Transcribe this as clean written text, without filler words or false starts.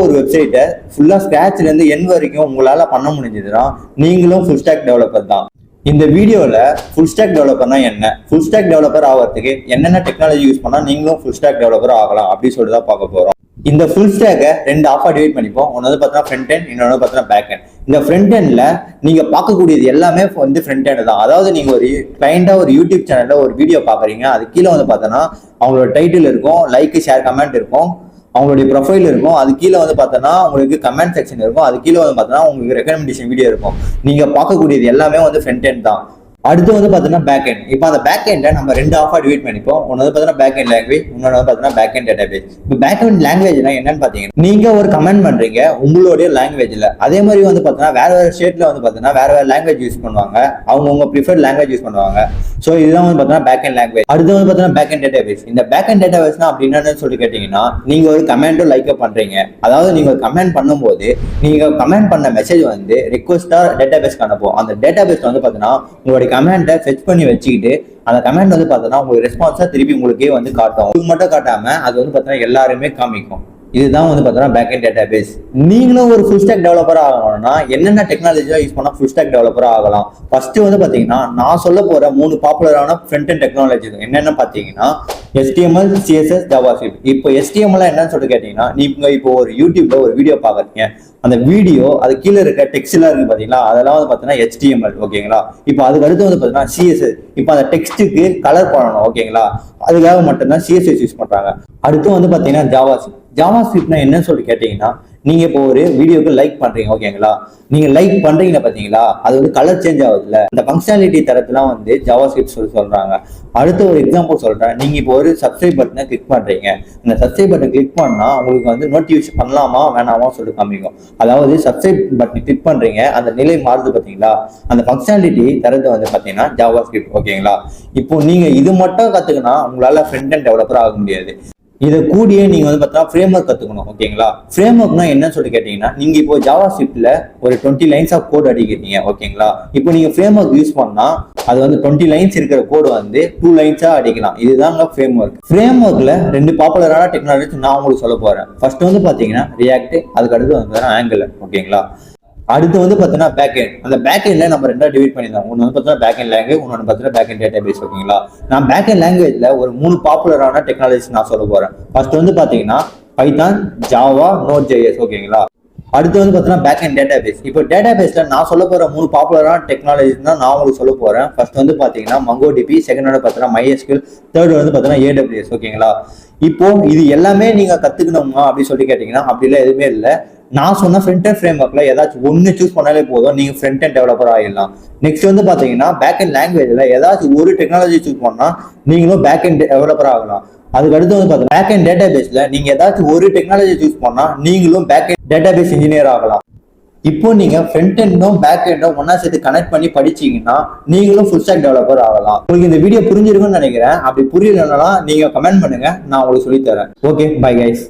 ஒரு வெப்சைட்டை ஃபுல்லா ஸ்கிராச்ல இருந்து எண்ட் வரைக்கும் உங்களால பண்ண முடிஞ்சதுன்னா நீங்களும் ஃபுல் ஸ்டாக் டெவலப்பர் தான். இந்த வீடியோல ஃபுல் ஸ்டாக் டெவலப்பர்னா என்ன, ஃபுல் ஸ்டாக் டெவலப்பர் ஆகிறதுக்கு என்னென்ன டெக்னாலஜி யூஸ் பண்ணா நீங்களும் ஃபுல் ஸ்டாக் டெவலப்பர் ஆகலாம் அப்படின்னு சொல்லிட்டு தான் பார்க்க போறோம். இந்த ஃபுல் ஸ்டாக்கை ரெண்டு ஆஃபா டிவைட் பண்ணிப்போம். ஒன்று வந்து பார்த்தீங்கன்னா ஃப்ரண்ட் எண்ட், இன்னொன்று பார்த்தீங்கன்னா பேக் எண்ட். இந்த ஃப்ரண்ட் எண்ட்ல நீங்க பார்க்கக்கூடியது எல்லாமே வந்து ஃப்ரண்ட் எண்ட் தான். அதாவது நீங்க ஒரு கிளைண்டா ஒரு யூடியூப் சேனல்ல ஒரு வீடியோ பாக்குறீங்க, அது கீழே வந்து பார்த்தோன்னா அவங்களோட டைட்டில் இருக்கும், லைக் ஷேர் கமெண்ட் இருக்கும், அவங்களுடைய ப்ரொஃபைல் இருக்கும், அது கீழே வந்து பார்த்தோன்னா உங்களுக்கு கமெண்ட் செக்ஷன் இருக்கும், அது கீழே வந்து பார்த்தோன்னா உங்களுக்கு ரெக்கமெண்டேஷன் வீடியோ இருக்கும். நீங்க பார்க்கக்கூடியது எல்லாமே வந்து ஃப்ரண்ட் எண்ட் தான். அடுத்து வந்து பார்த்தீங்கன்னா பேக் எண்ட். இப்போ அந்த பேக் எண்டை நம்ம ரெண்டு ஆஃபா டிவைட் பண்ணிப்போம். ஒன்று வந்து பார்த்தீங்கன்னா பேக் எண்ட் லாங்குவேஜ், இன்னொன்று வந்து பார்த்தீங்கன்னா பேக் எண்ட் டேட்டாபேஸ். இப்போ பேக் எண்ட் லாங்குவேஜ்னா என்னன்னு பார்த்தீங்கன்னா நீங்க ஒரு கமெண்ட் பண்றீங்க உங்களுடைய லாங்குவேஜ்ல, அதே மாதிரி வந்து பார்த்தீங்கன்னா வேற வேற ஸ்டேட்ல வந்து பார்த்தீங்கன்னா வேற வேற லாங்குவேஜ் யூஸ் பண்ணுவாங்க, அவங்க ப்ரிஃபர்ட் லாங்குவேஜ் யூஸ் பண்ணுவாங்க. ஸோ இதுதான் வந்து பார்த்தீங்கன்னா பேக் எண்ட் லாங்குவேஜ். அடுத்து வந்து பார்த்தீங்கன்னா பேக் எண்ட் டேட்டாபேஸ். இந்த பேக் எண்ட் டேட்டாபேஸ்னா அப்படின்னு சொல்லி கேட்டீங்கன்னா நீங்க ஒரு கமெண்ட்டும் லைக்கை பண்றீங்க, அதாவது நீங்க ஒரு கமெண்ட் பண்ணும்போது நீங்க கமெண்ட் பண்ண மெசேஜ் வந்து ரிக்வஸ்டா டேட்டாபேஸ்க்கு அனுப்பும். அந்த டேட்டாபேஸ்ல வந்து பார்த்தீங்கன்னா உங்களுடைய கமெண்ட்டை ஃபெச் பண்ணி வச்சுக்கிட்டு அந்த கமெண்ட் வந்து பார்த்தோன்னா உங்களுக்கு ரெஸ்பான்ஸா திருப்பி உங்களுக்கே வந்து காட்டும். இது மட்டும் காட்டாம அது வந்து பார்த்தீங்கன்னா எல்லாருமே காமிக்கும். இதுதான் வந்து பார்த்தீங்கன்னா பேக் எண்ட் டேட்டாபேஸ். நீங்களும் ஒரு ஃபுல் ஸ்டாக் டெவலப்பர் ஆகணும்னா என்னென்ன டெக்னாலஜியா யூஸ் பண்ணா ஃபுல் ஸ்டாக் டெவலப்பர் ஆகலாம்? ஃபர்ஸ்ட் வந்து பார்த்தீங்கன்னா நான் சொல்ல போற 3 பாப்புலரான ஃப்ரண்ட் எண்ட் டெக்னாலஜி என்னென்ன பார்த்தீங்கன்னா HTML, CSS, JavaScript. இப்போ HTML என்னன்னு சொல்லிட்டு கேட்டீங்கன்னா நீங்க இப்போ ஒரு யூடியூப்ல ஒரு வீடியோ பாக்குறீங்க, அந்த வீடியோ அது கீழே இருக்க டெக்ஸ்ட் எல்லாம் இருக்கு பாத்தீங்களா, அதெல்லாம் வந்து பாத்தீங்கன்னா HTML. ஓகேங்களா? இப்போ அதுக்கு அடுத்து வந்து பாத்தீங்கன்னா CSS. இப்போ அந்த டெக்ஸ்ட்டுக்கு கலர் பண்ணணும். ஓகேங்களா? அதுக்காக மட்டும்தான் CSS யூஸ் பண்றாங்க. அடுத்து வந்து பாத்தீங்கன்னா ஜாவாஸ்கிரிப்ட்னா என்னன்னு சொல்லி கேட்டீங்கன்னா நீங்க இப்போ ஒரு வீடியோக்கு லைக் பண்றீங்க. ஓகேங்களா? நீங்க லைக் பண்றீங்க பாத்தீங்களா, அது வந்து கலர் சேஞ்ச் ஆகுதுல்ல, அந்த ஃபங்க்ஷனாலிட்டி தரத்துலாம் வந்து ஜாவாஸ்கிரிப்ட் சொல்றாங்க. அடுத்த ஒரு எக்ஸாம்பிள் சொல்றேன். நீங்க இப்போ ஒரு சப்ஸ்கிரைப் பட்டனை கிளிக் பண்றீங்க, அந்த சப்ஸ்கிரைப் பட்டன் கிளிக் பண்ணா உங்களுக்கு வந்து நோட்டிஃபிகேஷன் பண்ணலாமா வேணாமா சொல்லிட்டு காமிக்கும். அதாவது சப்ஸ்கிரைப் பட்டன் கிளிக் பண்றீங்க, அந்த நிலை மாறுது பாத்தீங்களா, அந்த ஃபங்க்ஷனாலிட்டி தரது வந்து பாத்தீங்கன்னா ஜாவாஸ்கிரிப்ட். ஓகேங்களா? இப்போ நீங்க இது மட்டும் கத்துக்கினா உங்களால ஃப்ரண்ட் எண்ட் டெவலப்பர் ஆக முடியாது. இதை கூடிய நீங்க வந்து பார்த்தா ஃப்ரேம் ஒர்க் கத்துக்கணும். ஓகேங்களா? ஃப்ரேம் ஒர்க்னா என்னன்னு சொல்லி கேட்டீங்கன்னா நீங்க இப்போ ஜாவாஸ்கிரிப்ட்ல ஒரு 20 லைன்ஸ் ஆஃப் கோட் அடிக்கிறீங்க. ஓகேங்களா? இப்போ நீங்க ஃப்ரேம் ஒர்க் யூஸ் பண்ணா அது வந்து 20 லைன்ஸ் இருக்கிற கோடு வந்து 2 லைன்ஸா அடிக்கலாம். இதுதாங்க ஃப்ரேம் ஒர்க். ஃப்ரேம் ஒர்க்ல 2 பாப்புலரான டெக்னாலஜி நான் உங்களுக்கு சொல்ல போறேன். ஃபர்ஸ்ட் வந்து பாத்தீங்கன்னா ரியாக்ட், அதுக்கு அடுத்து வந்து ஆங்குலர். ஓகேங்களா? அடுத்து வந்து பார்த்தீங்கன்னா பேக் எண்ட். அந்த பேக் எண்ட்ல நம்ம ரெண்டா டிவைட் பண்ணிருந்தோம். ஒன்று வந்து பார்த்தீங்கன்னா பேக் எண்ட் லாங்குவேஜ், இன்னொன்று பார்த்தீங்கன்னா பேக் எண்ட் டேட்டாபேஸ். ஓகேங்களா? நான் பேக் எண்ட் லாங்குவேஜ்ல ஒரு 3 பாப்புலரான டெக்னாலஜிஸ் நான் சொல்ல போறேன். ஃபர்ஸ்ட் வந்து பாத்தீங்கன்னா பைத்தான், ஜாவா, நோட்.js. ஓகேங்களா? அடுத்து வந்து பார்த்தீங்கன்னா பேக் எண்ட் டேட்டாபேஸ். இப்போ டேட்டாபேஸ்ல நான் சொல்ல போற 3 பாப்புலரான டெக்னாலஜிஸ் தான் நான் உங்களுக்கு சொல்ல போறேன். ஃபர்ஸ்ட் வந்து பாத்தீங்கன்னா MongoDB, செகண்ட் வந்து பார்த்தீங்கன்னா MySQL, தேர்ட் வந்து பார்த்தீங்கன்னா AWS. ஓகேங்களா? இப்போ இது எல்லாமே நீங்க கத்துக்கணுமா அப்படின்னு சொல்லி கேட்டீங்கன்னா அப்படிலாம் எதுவுமே இல்லை. நான் சொன்ன ஃப்ரண்ட் எண்ட் ஃப்ரேம் ஒர்க்ல ஏதாச்சும் ஒன்று சூஸ் பண்ணாலே போதும், நீங்க ஃப்ரண்ட் எண்ட் டெவலப்பர் ஆகிடலாம். நெக்ஸ்ட் வந்து பாத்தீங்கன்னா பேக் எண்ட் லாங்குவேஜ்ல ஏதாச்சும் ஒரு டெக்னாலஜி சூஸ் பண்ணா நீங்களும் பேக் எண்ட் டெவலப்பர் ஆகலாம். அதுக்கு அடுத்து வந்து பாத்தீங்கன்னா பேக் எண்ட் டேட்டாபேஸ்ல நீங்க ஏதாச்சும் ஒரு டெக்னாலஜி சூஸ் பண்ணா நீங்களும் பேக் எண்ட் டேட்டாபேஸ் இன்ஜினியர் ஆகலாம். இப்போ நீங்க ஃப்ரண்ட் எண்டும் பேக் எண்டும் ஒன்னா சேர்த்து கனெக்ட் பண்ணி படிச்சீங்கன்னா நீங்களும் ஃபுல் ஸ்டாக் டெவலப்பர் ஆகலாம். உங்களுக்கு இந்த வீடியோ புரிஞ்சிருக்கும்னு நினைக்கிறேன். அப்படி புரியலன்னா நீங்க கமெண்ட் பண்ணுங்க, நான் உங்களுக்கு சொல்லித்தரேன். Okay, bye guys.